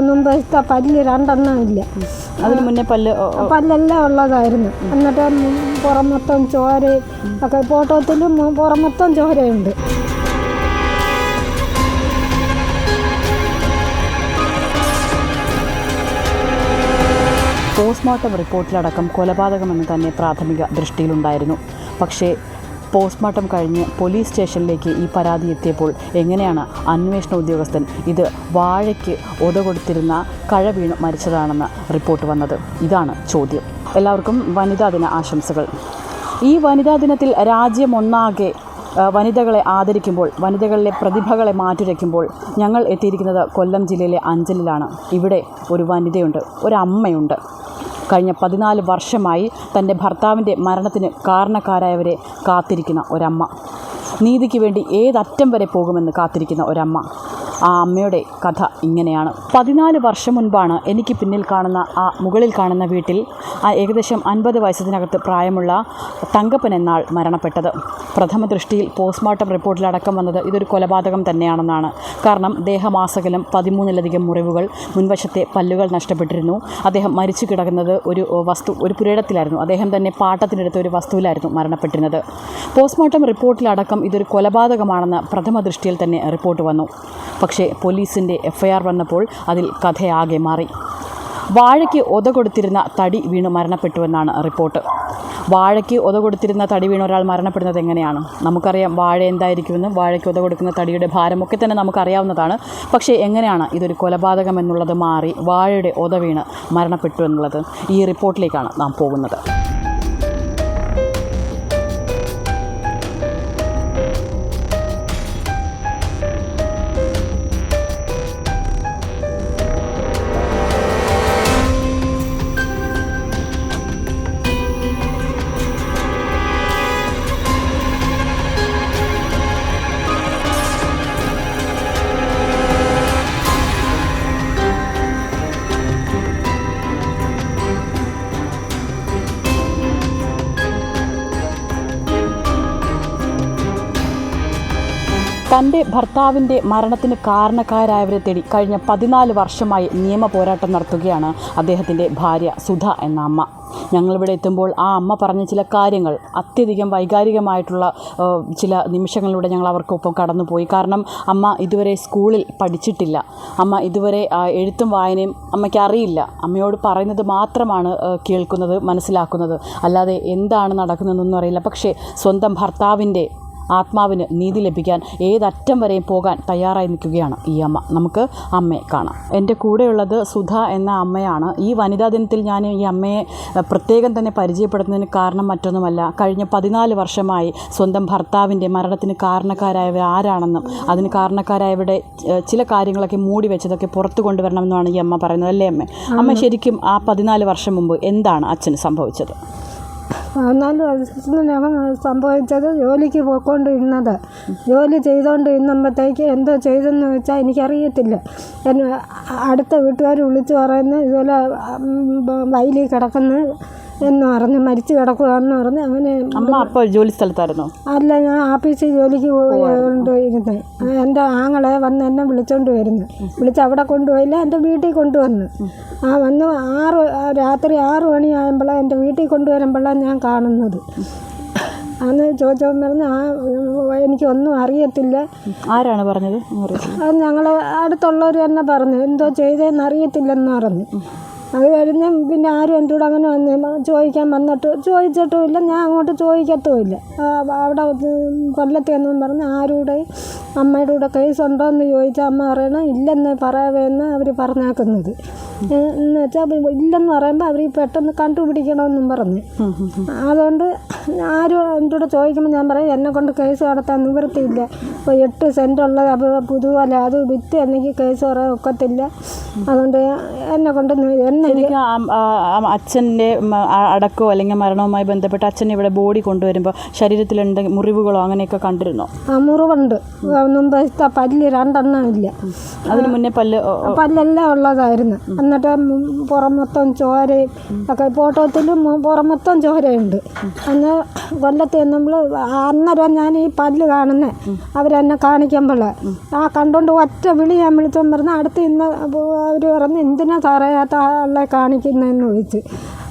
മുമ്പത്തെ പല്ല് 2 ഇല്ല. അതിന് മുന്നേ പല്ലെല്ലാം ഉള്ളതായിരുന്നു. എന്നിട്ട് പുറം മൊത്തം ചോര ഒക്കെ, ഫോട്ടോത്തിലും പുറം മൊത്തം ചോരയുണ്ട്. പോസ്റ്റ്മോർട്ടം റിപ്പോർട്ടിലടക്കം കൊലപാതകമെന്ന് തന്നെ പ്രാഥമിക ദൃഷ്ടിയിലുണ്ടായിരുന്നു. പക്ഷേ പോസ്റ്റ്മോർട്ടം കഴിഞ്ഞ് പോലീസ് സ്റ്റേഷനിലേക്ക് ഈ പരാതി എത്തിയപ്പോൾ എങ്ങനെയാണ് അന്വേഷണ ഉദ്യോഗസ്ഥൻ ഇത് വാഴയ്ക്ക് ഒതകൊടുത്തിരുന്ന കഴ വീണ് മരിച്ചതാണെന്ന് റിപ്പോർട്ട് വന്നത്? ഇതാണ് ചോദ്യം. എല്ലാവർക്കും വനിതാ ദിന ആശംസകൾ. ഈ വനിതാ ദിനത്തിൽ രാജ്യമൊന്നാകെ വനിതകളെ ആദരിക്കുമ്പോൾ, വനിതകളിലെ പ്രതിഭകളെ മാറ്റുരയ്ക്കുമ്പോൾ ഞങ്ങൾ എത്തിയിരിക്കുന്നത് കൊല്ലം ജില്ലയിലെ അഞ്ചലിലാണ്. ഇവിടെ ഒരു വനിതയുണ്ട്, ഒരമ്മയുണ്ട്. കഴിഞ്ഞ 14 വർഷമായി തൻ്റെ ഭർത്താവിൻ്റെ മരണത്തിന് കാരണക്കാരായവരെ കാത്തിരിക്കുന്ന ഒരമ്മ, നീതിക്ക് വേണ്ടി ഏതറ്റം വരെ പോകുമെന്ന് കാത്തിരിക്കുന്ന ഒരമ്മ. ആ അമ്മയുടെ കഥ ഇങ്ങനെയാണ്. 14 വർഷം മുൻപാണ് എനിക്ക് പിന്നിൽ കാണുന്ന ആ മുകളിൽ കാണുന്ന വീട്ടിൽ ഏകദേശം 50 വയസ്സിനകത്ത് പ്രായമുള്ള തങ്കപ്പൻ എന്നാൾ മരണപ്പെട്ടത്. പ്രഥമ ദൃഷ്ടിയിൽ പോസ്റ്റ്മോർട്ടം റിപ്പോർട്ടിലടക്കം വന്നത് ഇതൊരു കൊലപാതകം തന്നെയാണെന്നാണ്. കാരണം ദേഹമാസകലം 13-ലധികം മുറിവുകൾ, മുൻവശത്തെ പല്ലുകൾ നഷ്ടപ്പെട്ടിരുന്നു. അദ്ദേഹം മരിച്ചു കിടക്കുന്നത് ഒരു പുരയിടത്തിലായിരുന്നു. അദ്ദേഹം തന്നെ പാട്ടത്തിനെടുത്ത ഒരു വസ്തുവിലായിരുന്നു മരണപ്പെട്ടിരുന്നത്. പോസ്റ്റ്മോർട്ടം റിപ്പോർട്ടിലടക്കം ഇതൊരു കൊലപാതകമാണെന്ന് പ്രഥമ ദൃഷ്ടിയിൽ തന്നെ റിപ്പോർട്ട് വന്നു. പക്ഷേ പോലീസിൻ്റെ FIR വന്നപ്പോൾ അതിൽ കഥയാകെ മാറി. വാഴയ്ക്ക് ഒതകൊടുത്തിരുന്ന തടി വീണ് മരണപ്പെട്ടുവെന്നാണ് റിപ്പോർട്ട്. വാഴയ്ക്ക് ഒതകൊടുത്തിരുന്ന തടി വീണ് ഒരാൾ മരണപ്പെടുന്നത് എങ്ങനെയാണ്? നമുക്കറിയാം വാഴ എന്തായിരിക്കുമെന്ന്, വാഴയ്ക്ക് ഒതകൊടുക്കുന്ന തടിയുടെ ഭാരമൊക്കെ തന്നെ നമുക്കറിയാവുന്നതാണ്. പക്ഷേ എങ്ങനെയാണ് ഇതൊരു കൊലപാതകം എന്നുള്ളത് മാറി വാഴയുടെ ഒത വീണ് മരണപ്പെട്ടു എന്നുള്ളത്? ഈ റിപ്പോർട്ടിലേക്കാണ് നാം പോകുന്നത്. തൻ്റെ ഭർത്താവിൻ്റെ മരണത്തിന് കാരണക്കാരായവരെ തേടി കഴിഞ്ഞ 14 വർഷമായി നിയമ പോരാട്ടം നടത്തുകയാണ് അദ്ദേഹത്തിൻ്റെ ഭാര്യ സുധ എന്ന അമ്മ. ഞങ്ങളിവിടെ എത്തുമ്പോൾ ആ അമ്മ പറഞ്ഞ ചില കാര്യങ്ങൾ, അത്യധികം വൈകാരികമായിട്ടുള്ള ചില നിമിഷങ്ങളിലൂടെ ഞങ്ങൾ അവർക്കൊപ്പം കടന്നുപോയി. കാരണം അമ്മ ഇതുവരെ സ്കൂളിൽ പഠിച്ചിട്ടില്ല. അമ്മ ഇതുവരെ എഴുത്തും വായനയും അമ്മയ്ക്ക് അറിയില്ല. അമ്മയോട് പറയുന്നത് മാത്രമാണ് കേൾക്കുന്നത്, മനസ്സിലാക്കുന്നത്. അല്ലാതെ എന്താണ് നടക്കുന്നതെന്നൊന്നും അറിയില്ല. പക്ഷേ സ്വന്തം ഭർത്താവിൻ്റെ ആത്മാവിന് നീതി ലഭിക്കാൻ ഏതറ്റം വരെയും പോകാൻ തയ്യാറായി നിൽക്കുകയാണ് ഈ അമ്മ. നമുക്ക് അമ്മയെ കാണാം. എൻ്റെ കൂടെയുള്ളത് സുധ എന്ന അമ്മയാണ്. ഈ വനിതാ ദിനത്തിൽ ഞാൻ ഈ അമ്മയെ പ്രത്യേകം തന്നെ പരിചയപ്പെടുത്തുന്നതിന് കാരണം മറ്റൊന്നുമല്ല, കഴിഞ്ഞ 14 വർഷമായി സ്വന്തം ഭർത്താവിൻ്റെ മരണത്തിന് കാരണക്കാരായവർ ആരാണെന്നും അതിന് കാരണക്കാരായവരുടെ ചില കാര്യങ്ങളൊക്കെ മൂടി വെച്ചതൊക്കെ പുറത്തു കൊണ്ടുവരണമെന്നാണ് ഈ അമ്മ പറയുന്നത്. അല്ലേ അമ്മ? അമ്മ ശരിക്കും ആ 14 വർഷം മുമ്പ് എന്താണ് അച്ഛന് സംഭവിച്ചത്? 14 വർഷത്തിനകം സംഭവിച്ചത്, ജോലിക്ക് പോയിക്കൊണ്ടിരുന്നത്, ജോലി ചെയ്തുകൊണ്ടിരുന്നപ്പോഴത്തേക്ക് എന്തോ ചെയ്തെന്ന് വെച്ചാൽ എനിക്കറിയത്തില്ല. എന്നെ അടുത്ത വീട്ടുകാർ വിളിച്ച് പറയുന്നു ഇതുപോലെ വയലിൽ കിടക്കുന്നു എന്ന് പറഞ്ഞ്, മരിച്ചു കിടക്കുകയെന്ന് പറഞ്ഞ്. അങ്ങനെ അമ്മ അപ്പോൾ ജോലി സ്ഥലത്തായിരുന്നു? അല്ല, ഞാൻ ആഫീസിൽ ജോലിക്ക് പോയിക്കൊണ്ടിരുന്നത്. എൻ്റെ ആങ്ങളെ വന്ന് എന്നെ വിളിച്ചോണ്ട് വരുന്നു. വിളിച്ച് അവിടെ കൊണ്ടുപോയില്ല, എൻ്റെ വീട്ടിൽ കൊണ്ടുവന്നു. വന്ന് രാത്രി 6 മണിയാകുമ്പോഴാണ് എൻ്റെ വീട്ടിൽ കൊണ്ടുവരുമ്പോഴാണ് ഞാൻ കാണുന്നത്. അന്ന് ചോദിച്ചവൻ പറഞ്ഞ് എനിക്കൊന്നും അറിയത്തില്ല. ആരാണ് പറഞ്ഞത്? അത് ഞങ്ങൾ അടുത്തുള്ളവർ തന്നെ പറഞ്ഞു, എന്തോ ചെയ്തതെന്ന് അറിയത്തില്ലെന്ന് പറഞ്ഞു. അത് കഴിഞ്ഞ് പിന്നെ ആരും എൻ്റെ കൂടെ അങ്ങനെ ചോദിക്കാൻ ചോദിച്ചിട്ടുമില്ല. ഞാൻ അങ്ങോട്ട് ചോദിക്കത്തുമില്ല. അവിടെ കൊല്ലത്തെന്നും പറഞ്ഞ് ആരുടെ അമ്മയുടെ കൂടെ കേസുണ്ടോ എന്ന് ചോദിച്ചാൽ അമ്മ പറയണം ഇല്ലെന്ന് പറയാമെന്ന് അവർ പറഞ്ഞേക്കുന്നത്. എന്ന് വെച്ചാൽ ഇല്ലെന്ന് പറയുമ്പോൾ അവർ പെട്ടെന്ന് കണ്ടുപിടിക്കണമെന്നും പറഞ്ഞ്. അതുകൊണ്ട് ആരും എൻ്റെ കൂടെ ചോദിക്കുമ്പോൾ ഞാൻ പറയും എന്നെ കൊണ്ട് കേസ് നടത്താൻ നിവൃത്തിയില്ല. ഇപ്പോൾ 8 സെൻറ്റുള്ളത് പുതുപോലെ അത് വിറ്റ് എനിക്ക് കേസ് പറയാൻ ഒക്കത്തില്ല. അതുകൊണ്ട് എന്നെ കൊണ്ട് അച്ഛൻ്റെ അടക്കമോ അല്ലെങ്കിൽ മരണവുമായി ബന്ധപ്പെട്ട് അച്ഛൻ ഇവിടെ ബോഡി കൊണ്ടുവരുമ്പോൾ ശരീരത്തിൽ മുറിവുകളോ അങ്ങനെയൊക്കെ കണ്ടിരുന്നോ? മുറിവുണ്ട്. മുമ്പത്തെ പല്ല് 2 ഇല്ല. അതിന് മുന്നേ പല്ലെല്ലാം ഉള്ളതായിരുന്നു. എന്നിട്ട് പുറം മൊത്തം ചോരയും ഒക്കെ ഫോട്ടോത്തിലും പുറം മൊത്തം ചോരയുണ്ട്. അന്ന് കൊല്ലത്ത് നമ്മൾ അന്നേരം ഞാൻ ഈ പല്ല് കാണുന്നത് അവരെന്നെ കാണിക്കുമ്പോൾ കണ്ടുകൊണ്ട് ഒറ്റ വിളി ഞാൻ വിളിച്ചോണ്ട് പറഞ്ഞാൽ അടുത്ത് ഇന്ന് അവർ പറഞ്ഞ് എന്തിനാ സാറേ ആ തള്ളെ കാണിക്കുന്നതെന്ന് ചോദിച്ചു.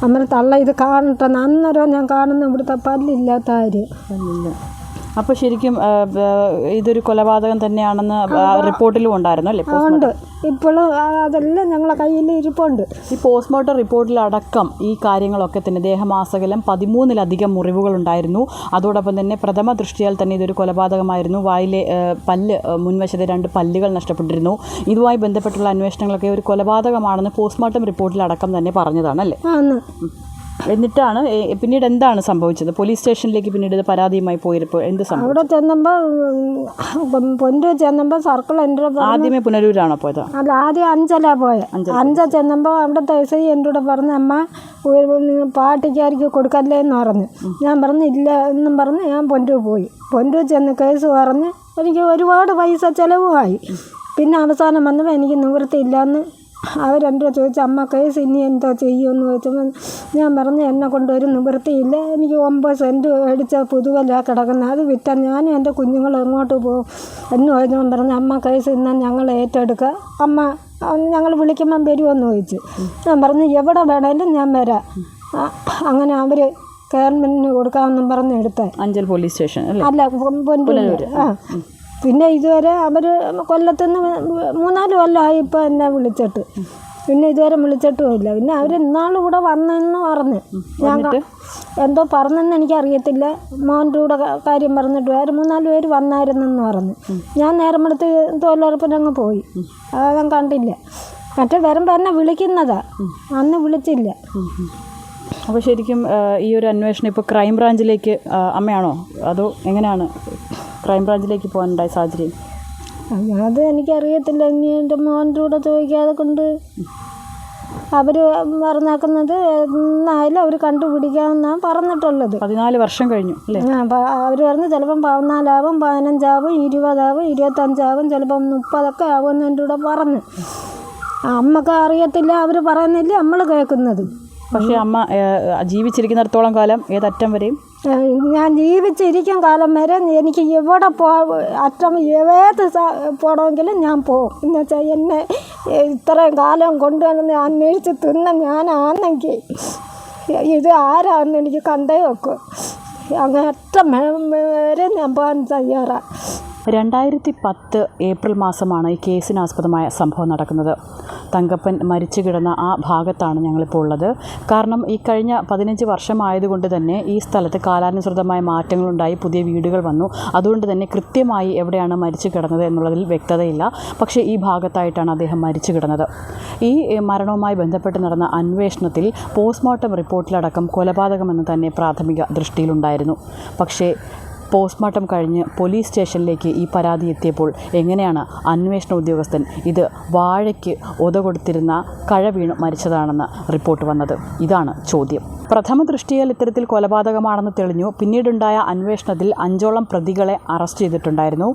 അന്നേരം തള്ള ഇത് കാണട്ടെ. അന്നേരം ഞാൻ കാണുന്ന ഇവിടുത്തെ പല്ലില്ലാത്ത കാര്യം. അപ്പോൾ ശരിക്കും ഇതൊരു കൊലപാതകം തന്നെയാണെന്ന് റിപ്പോർട്ടിലും ഉണ്ടായിരുന്നു അല്ലേ? ഉണ്ട്, ഇപ്പോഴും അതെല്ലാം ഞങ്ങളെ കയ്യിൽ ഇരിപ്പുണ്ട്. ഈ പോസ്റ്റ്മോർട്ടം റിപ്പോർട്ടിലടക്കം ഈ കാര്യങ്ങളൊക്കെ തന്നെ ദേഹമാസകലം 13-ലധികം മുറിവുകളുണ്ടായിരുന്നു. അതോടൊപ്പം തന്നെ പ്രഥമ ദൃഷ്ടിയാൽ തന്നെ ഇതൊരു കൊലപാതകമായിരുന്നു. വായിലെ പല്ല്, മുൻവശത്തെ 2 പല്ലുകൾ നഷ്ടപ്പെട്ടിരുന്നു. ഇതുമായി ബന്ധപ്പെട്ടുള്ള അന്വേഷണങ്ങളൊക്കെ ഒരു കൊലപാതകമാണെന്ന് പോസ്റ്റ്മോർട്ടം റിപ്പോർട്ടിലടക്കം തന്നെ പറഞ്ഞതാണ് അല്ലേ? എന്നിട്ടാണ് പിന്നീട് എന്താണ് സംഭവിച്ചത്? പോലീസ് സ്റ്റേഷനിലേക്ക് പിന്നീട് ഇത് പരാതിയുമായി പോയപ്പോൾ എന്ത് സംഭവിച്ചു? അവിടെ ചെന്നപ്പോൾ പൊന്നൂർ ചെന്നപ്പോൾ സർക്കിൾ എൻ്റെ ആദ്യമേ പുനലൂരാണോ പോയത്? അല്ല, ആദ്യം അഞ്ചല പോയത്. അഞ്ചൽ ചെന്നപ്പോൾ അവിടുത്തെ എസ് ഐ എൻ്റെ കൂടെ പറഞ്ഞ് അമ്മ പാർട്ടിക്കാർക്ക് കൊടുക്കല്ലേ എന്ന് പറഞ്ഞു. ഞാൻ പറഞ്ഞു ഇല്ല എന്നും പറഞ്ഞ് ഞാൻ പൊന്നൂർ പോയി. പൊന്നൂർ ചെന്ന് കേസ് പറഞ്ഞ് എനിക്ക് ഒരുപാട് പൈസ ചിലവുമായി. പിന്നെ അവസാനം വന്നപ്പോൾ എനിക്ക് നിവൃത്തിയില്ലയെന്ന് അവരെൻ്റെ ചോദിച്ചു, അമ്മ കേസ് ഇനി എന്തോ ചെയ്യുമെന്ന് ചോദിച്ചപ്പോൾ ഞാൻ പറഞ്ഞു എന്നെ കൊണ്ടൊരു നിവൃത്തിയില്ല, എനിക്ക് 9 സെൻറ്റ് മേടിച്ച പുതുവല്ല കിടക്കുന്നത്, അത് വിറ്റാൽ ഞാനും എൻ്റെ കുഞ്ഞുങ്ങൾ എങ്ങോട്ട് പോകും എന്ന് ചോദിച്ചപ്പോൾ പറഞ്ഞു അമ്മ കേസ് ഇന്ന് ഞങ്ങൾ ഏറ്റെടുക്കുക, അമ്മ ഞങ്ങൾ വിളിക്കുമ്പം വരുമെന്ന് ചോദിച്ചു. ഞാൻ പറഞ്ഞു എവിടെ വേണേലും ഞാൻ വരാം. അങ്ങനെ അവർ ഗവൺമെൻറ്റിന് കൊടുക്കാമെന്നും പറഞ്ഞ് എടുത്തേ. അഞ്ചൽ പോലീസ് സ്റ്റേഷൻ അല്ല, പൊന്നൂർ. പിന്നെ ഇതുവരെ അവർ കൊല്ലത്തുനിന്ന് 3-4 കൊല്ലമായി ഇപ്പോൾ എന്നെ വിളിച്ചിട്ട്. പിന്നെ ഇതുവരെ വിളിച്ചിട്ടുമില്ല. പിന്നെ അവർ ഇന്നാളും കൂടെ വന്നെന്ന് പറഞ്ഞ് ഞാൻ എന്തോ പറഞ്ഞെന്ന് എനിക്കറിയത്തില്ല. മോൻ്റെ കൂടെ കാര്യം പറഞ്ഞിട്ട് 3-4 പേര് വന്നായിരുന്നെന്ന് പറഞ്ഞു. ഞാൻ നേരം എടുത്ത് തൊഴിലുറപ്പിനങ്ങ് പോയി. ഞാൻ കണ്ടില്ല. മറ്റേ വരുമ്പോൾ എന്നെ വിളിക്കുന്നതാ, അന്ന് വിളിച്ചില്ല. അപ്പോൾ ശരിക്കും ഈ ഒരു അന്വേഷണം ഇപ്പോൾ ക്രൈംബ്രാഞ്ചിലേക്ക് അമ്മയാണോ അതോ എങ്ങനെയാണ് ക്രൈംബ്രാഞ്ചിലേക്ക് പോകാനുണ്ടായ സാഹചര്യം? അത് എനിക്കറിയത്തില്ല. ഇനി എൻ്റെ മോൻ്റെ കൂടെ ചോദിക്കാതെ കൊണ്ട് അവർ പറഞ്ഞേക്കുന്നത് എന്നായാലും അവർ കണ്ടുപിടിക്കാമെന്നാണ് പറഞ്ഞിട്ടുള്ളത്. 14 വർഷം കഴിഞ്ഞു അല്ലേ? അവർ പറഞ്ഞ് ചിലപ്പം 14 ആവും, 15 ആവും, 20 ആവും, 25 ആവും, ചിലപ്പം 30 ആവുമെന്ന് എൻ്റെ കൂടെ പറഞ്ഞു. അമ്മക്ക് അറിയത്തില്ല, അവർ പറയുന്നില്ല, നമ്മൾ കേൾക്കുന്നത്. പക്ഷേ അമ്മ ജീവിച്ചിരിക്കുന്നിടത്തോളം കാലം ഏതറ്റം വരെയും ഞാൻ ജീവിച്ചിരിക്കും കാലം വരെ എനിക്ക് എവിടെ അറ്റം ഏത് പോകണമെങ്കിലും ഞാൻ പോകും. എന്ന് വെച്ചാൽ എന്നെ ഇത്രയും കാലം കൊണ്ടുവന്ന് അന്വേഷിച്ച് തിന്ന ഞാനാണെങ്കിൽ ഇത് ആരാണെന്ന് എനിക്ക് കണ്ടേ വെക്കും. അങ്ങനെ അറ്റം വരെ ഞാൻ പോകാൻ തയ്യാറാണ്. 2010 ഏപ്രിൽ മാസമാണ് ഈ കേസിനാസ്പദമായ സംഭവം നടക്കുന്നത്. തങ്കപ്പൻ മരിച്ചു കിടന്ന ആ ഭാഗത്താണ് ഞങ്ങളിപ്പോൾ ഉള്ളത്. കാരണം ഈ കഴിഞ്ഞ 15 വർഷമായതുകൊണ്ട് തന്നെ ഈ സ്ഥലത്ത് കാലാനുസൃതമായ മാറ്റങ്ങളുണ്ടായി, പുതിയ വീടുകൾ വന്നു. അതുകൊണ്ട് തന്നെ കൃത്യമായി എവിടെയാണ് മരിച്ചു കിടന്നത് എന്നുള്ളതിൽ വ്യക്തതയില്ല. പക്ഷേ ഈ ഭാഗത്തായിട്ടാണ് അദ്ദേഹം മരിച്ചു കിടന്നത്. ഈ മരണവുമായി ബന്ധപ്പെട്ട് നടന്ന അന്വേഷണത്തിൽ പോസ്റ്റ്മോർട്ടം റിപ്പോർട്ടിലടക്കം കൊലപാതകമെന്ന് തന്നെ പ്രാഥമിക ദൃഷ്ടിയിലുണ്ടായിരുന്നു. പക്ഷേ പോസ്റ്റ്മോർട്ടം കഴിഞ്ഞ് പോലീസ് സ്റ്റേഷനിലേക്ക് ഈ പരാതി എത്തിയപ്പോൾ എങ്ങനെയാണ് അന്വേഷണ ഉദ്യോഗസ്ഥൻ ഇത് വാഴയ്ക്ക് കൊടുത്തിരുന്ന കഴ വീണ് മരിച്ചതാണെന്ന് റിപ്പോർട്ട് വന്നത്? ഇതാണ് ചോദ്യം. പ്രഥമ ദൃഷ്ടിയാൽ ഇത്തരത്തിൽ കൊലപാതകമാണെന്ന് തെളിഞ്ഞു. പിന്നീടുണ്ടായ അന്വേഷണത്തിൽ 5ഓളം പ്രതികളെ അറസ്റ്റ് ചെയ്തിട്ടുണ്ടായിരുന്നു.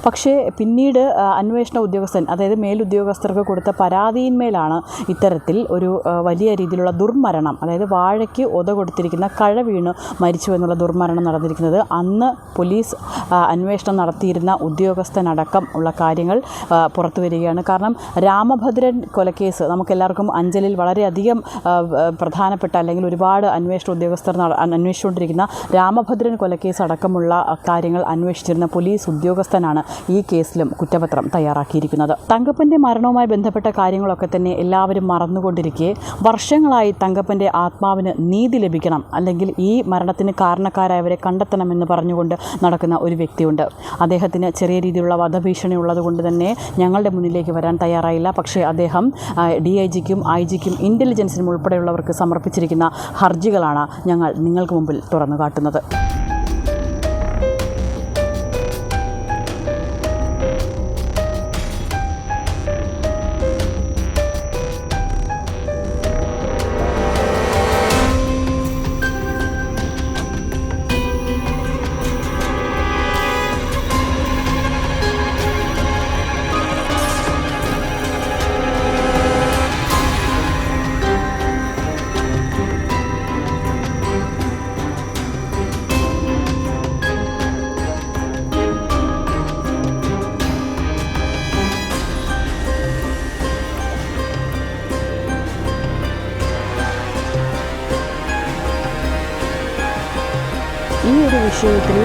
പക്ഷേ പിന്നീട് അന്വേഷണ ഉദ്യോഗസ്ഥൻ, അതായത് മേലുദ്യോഗസ്ഥർക്ക് കൊടുത്ത പരാതിയിന്മേലാണ് ഇത്തരത്തിൽ ഒരു വലിയ രീതിയിലുള്ള ദുർമരണം, അതായത് വാഴയ്ക്ക് കൊടുത്തിരിക്കുന്ന കഴ വീണ് മരിച്ചു എന്നുള്ള ദുർമരണം നടന്നിരിക്കുന്നത്. അന്ന് പോലീസ് അന്വേഷണം നടത്തിയിരുന്ന ഉദ്യോഗസ്ഥനടക്കം ഉള്ള കാര്യങ്ങൾ പുറത്തു വരികയാണ്. കാരണം രാമഭദ്രൻ കൊലക്കേസ് നമുക്കെല്ലാവർക്കും അഞ്ചലിൽ വളരെയധികം പ്രധാനപ്പെട്ട, അല്ലെങ്കിൽ ഒരുപാട് അന്വേഷണ ഉദ്യോഗസ്ഥർ അന്വേഷിച്ചുകൊണ്ടിരിക്കുന്ന രാമഭദ്രൻ കൊലക്കേസ് അടക്കമുള്ള കാര്യങ്ങൾ അന്വേഷിച്ചിരുന്ന പോലീസ് ഉദ്യോഗസ്ഥനാണ് ഈ കേസിലും കുറ്റപത്രം തയ്യാറാക്കിയിരിക്കുന്നത്. തങ്കപ്പൻ്റെ മരണവുമായി ബന്ധപ്പെട്ട കാര്യങ്ങളൊക്കെ തന്നെ എല്ലാവരും മറന്നുകൊണ്ടിരിക്കെ വർഷങ്ങളായി തങ്കപ്പൻ്റെ ആത്മാവിന് നീതി ലഭിക്കണം, അല്ലെങ്കിൽ ഈ മരണത്തിന് കാരണക്കാരായവരെ കണ്ടെത്തണമെന്ന് പറഞ്ഞുകൊണ്ട് നടക്കുന്ന ഒരു വ്യക്തിയുണ്ട്. അദ്ദേഹത്തിന് ചെറിയ രീതിയിലുള്ള വധഭീഷണി ഉള്ളതുകൊണ്ട് തന്നെ ഞങ്ങളുടെ മുന്നിലേക്ക് വരാൻ തയ്യാറായില്ല. പക്ഷേ അദ്ദേഹം DIGക്കും IG ക്കും ഇൻ്റലിജൻസിനും ഉൾപ്പെടെയുള്ളവർക്ക് സമർപ്പിച്ചിരിക്കുന്ന ഹർജികളാണ് ഞങ്ങൾ നിങ്ങൾക്ക് മുമ്പിൽ തുറന്നു കാട്ടുന്നത്. വിഷയത്തിൽ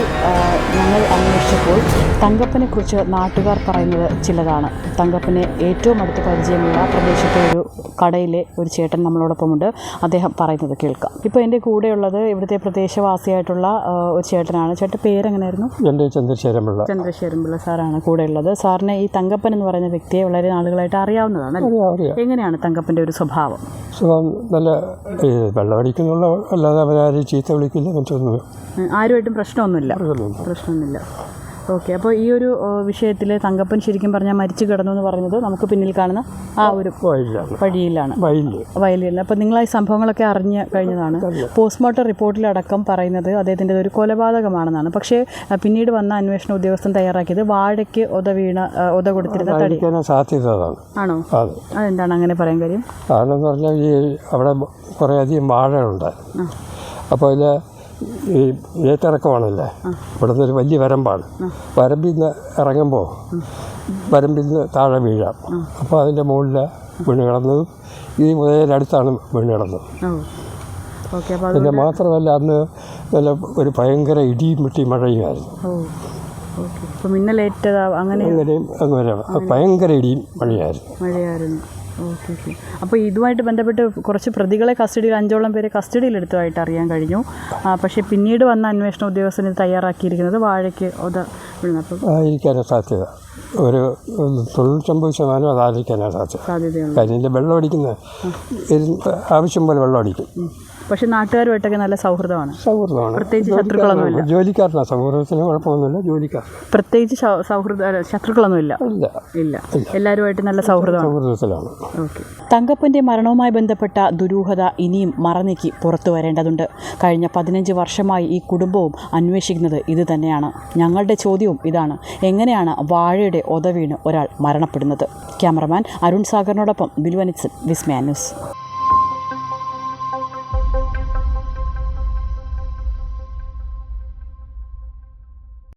ഞങ്ങൾ അന്വേഷിച്ചപ്പോൾ തങ്കപ്പനെക്കുറിച്ച് നാട്ടുകാർ പറയുന്നത് ചിലതാണ്. തങ്കപ്പനെ ഏറ്റവും അടുത്ത് പരിചയമുള്ള പ്രദേശത്തെ ഒരു കടയിലെ ഒരു ചേട്ടൻ നമ്മളോടൊപ്പമുണ്ട്. അദ്ദേഹം പറയുന്നത് കേൾക്കാം. ഇപ്പോൾ എൻ്റെ കൂടെയുള്ളത് ഇവിടുത്തെ പ്രദേശവാസിയായിട്ടുള്ള ഒരു ചേട്ടനാണ്. ചേട്ടൻ പേരെങ്ങനെയായിരുന്നു? എൻ്റെ ചന്ദ്രശേഖരൻപിള്ള സാറാണ് കൂടെയുള്ളത്. സാറിനെ ഈ തങ്കപ്പൻ എന്ന് പറയുന്ന വ്യക്തിയെ വളരെ നാളുകളായിട്ട് അറിയാവുന്നതാണ്. എങ്ങനെയാണ് തങ്കപ്പൻ്റെ ഒരു സ്വഭാവം? നല്ല വെള്ളമടിക്കുന്നുള്ള, അല്ലാതെ അവരാരും ചീത്ത വിളിക്കില്ല, മറ്റൊന്നും ആരുമായിട്ടും പ്രശ്നമൊന്നുമില്ല. ഓക്കെ. അപ്പോൾ ഈ ഒരു വിഷയത്തിൽ തങ്കപ്പൻ ശരിക്കും പറഞ്ഞാൽ മരിച്ചു കിടന്നു എന്ന് പറയുന്നത് നമുക്ക് പിന്നിൽ കാണുന്ന ആ ഒരു വഴിയിലാണ്. അപ്പോൾ നിങ്ങൾ ഈ സംഭവങ്ങളൊക്കെ അറിഞ്ഞ് കഴിഞ്ഞതാണ്. പോസ്റ്റ്മോർട്ടം റിപ്പോർട്ടിലടക്കം പറയുന്നത് അദ്ദേഹത്തിൻ്റെ ഒരു കൊലപാതകമാണെന്നാണ്. പക്ഷേ പിന്നീട് വന്ന അന്വേഷണ ഉദ്യോഗസ്ഥൻ തയ്യാറാക്കിയത് വാഴയ്ക്ക് ഒത കൊടുത്തിരുന്ന തടി സാധ്യത ആണോ? അതെന്താണ് അങ്ങനെ പറയാൻ കാര്യം? കാരണം എന്ന് പറഞ്ഞാൽ ഈ അവിടെ കുറേയധികം വാഴയുണ്ട്. അപ്പോൾ അതിൽ ഈ ഏറ്റിറക്കമാണല്ലേ, ഇവിടെ നിന്നൊരു വലിയ വരമ്പാണ്. വരമ്പിൽ നിന്ന് ഇറങ്ങുമ്പോൾ വരമ്പിൽ നിന്ന് താഴെ വീഴാം. അപ്പോൾ അതിൻ്റെ മുകളിൽ വീണ് കിടന്നതും ഈ മുതലടുത്താണ് വീണ് കിടന്നത്. പിന്നെ മാത്രമല്ല അന്ന് നല്ല ഒരു ഭയങ്കര ഇടിയും വെട്ടി മഴയുമായിരുന്നു. അങ്ങനെയും ഭയങ്കര ഇടിയും മഴയായിരുന്നു. ഓക്കെ. അപ്പോൾ ഇതുമായിട്ട് ബന്ധപ്പെട്ട് കുറച്ച് പ്രതികളെ കസ്റ്റഡിയിൽ 5ഓളം പേരെ കസ്റ്റഡിയിലെടുത്തതായിട്ട് അറിയാൻ കഴിഞ്ഞു. പക്ഷേ പിന്നീട് വന്ന അന്വേഷണ ഉദ്യോഗസ്ഥന് തയ്യാറാക്കിയിരിക്കുന്നത് വാഴയ്ക്ക് ആയിരിക്കാനാണ് സാധ്യത. ഒരു 99% അതായിരിക്കാനാണ് സാധ്യത. കാര്യം വെള്ളം അടിക്കുന്ന ആവശ്യം പോലെ വെള്ളം അടിക്കും. പക്ഷേ നാട്ടുകാരുമായിട്ടൊക്കെ നല്ല സൗഹൃദമാണ്. പ്രത്യേകിച്ച് ശത്രുക്കളൊന്നുമില്ല. ജോലിക്കാരനാണ്. സൗഹൃദത്തിന് കുഴപ്പമൊന്നുമില്ല. ജോലിക്കാർ പ്രത്യേകിച്ച് ശത്രുക്കളൊന്നുമില്ല. ഇല്ല. എല്ലാവരുമായിട്ട് നല്ല സൗഹൃദത്തിലാണ്. തങ്കപ്പൻ്റെ മരണവുമായി ബന്ധപ്പെട്ട ദുരൂഹത ഇനിയും മറനീക്കി പുറത്തു വരേണ്ടതുണ്ട്. കഴിഞ്ഞ 15 വർഷമായി ഈ കുടുംബവും അന്വേഷിക്കുന്നത് ഇത് തന്നെയാണ്. ഞങ്ങളുടെ ചോദ്യവും ഇതാണ്: എങ്ങനെയാണ് വാഴയുടെ ഒത വീണ് ഒരാൾ മരണപ്പെടുന്നത്? ക്യാമറമാൻ അരുൺ സാഗറിനോടൊപ്പം ബിൽവനിത്സൻ, വിസ്മയ ന്യൂസ്.